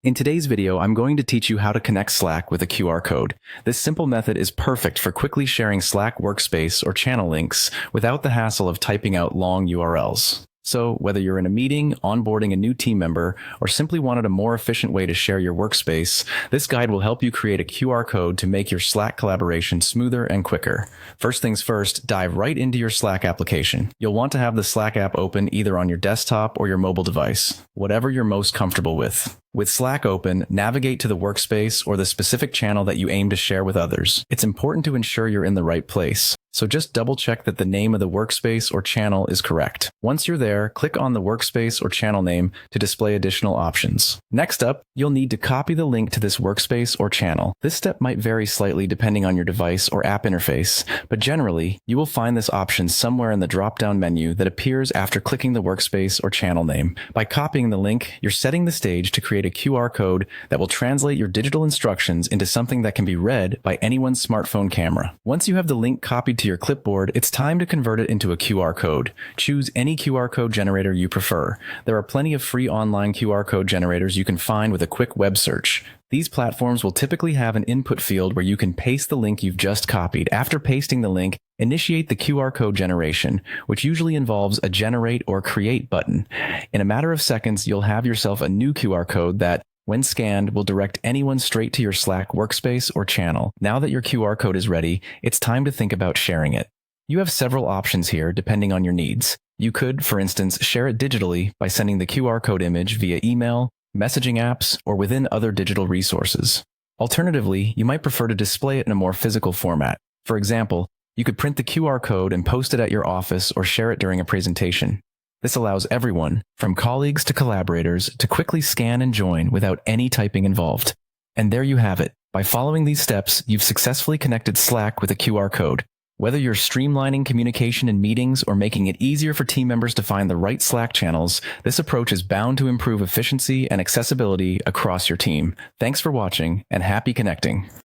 In today's video, I'm going to teach you how to connect Slack with a QR code. This simple method is perfect for quickly sharing Slack workspace or channel links without the hassle of typing out long URLs. So, whether you're in a meeting, onboarding a new team member, or simply wanted a more efficient way to share your workspace, this guide will help you create a QR code to make your Slack collaboration smoother and quicker. First things first, dive right into your Slack application. You'll want to have the Slack app open either on your desktop or your mobile device, whatever you're most comfortable with. With Slack open, navigate to the workspace or the specific channel that you aim to share with others. It's important to ensure you're in the right place, so just double check that the name of the workspace or channel is correct. Once you're there, click on the workspace or channel name to display additional options. Next up, you'll need to copy the link to this workspace or channel. This step might vary slightly depending on your device or app interface, but generally, you will find this option somewhere in the drop-down menu that appears after clicking the workspace or channel name. By copying the link, you're setting the stage to create a QR code that will translate your digital instructions into something that can be read by anyone's smartphone camera. Once you have the link copied to your clipboard, it's time to convert it into a QR code. Choose any QR code generator you prefer. There are plenty of free online QR code generators you can find with a quick web search. These platforms will typically have an input field where you can paste the link you've just copied. After pasting the link, initiate the QR code generation, which usually involves a generate or create button. In a matter of seconds, you'll have yourself a new QR code that, when scanned, will direct anyone straight to your Slack workspace or channel. Now that your QR code is ready, it's time to think about sharing it. You have several options here depending on your needs. You could, for instance, share it digitally by sending the QR code image via email, messaging apps, or within other digital resources. Alternatively, you might prefer to display it in a more physical format. For example, you could print the QR code and post it at your office or share it during a presentation. This allows everyone, from colleagues to collaborators, to quickly scan and join without any typing involved. And there you have it. By following these steps, you've successfully connected Slack with a QR code. Whether you're streamlining communication in meetings or making it easier for team members to find the right Slack channels, this approach is bound to improve efficiency and accessibility across your team. Thanks for watching, and happy connecting.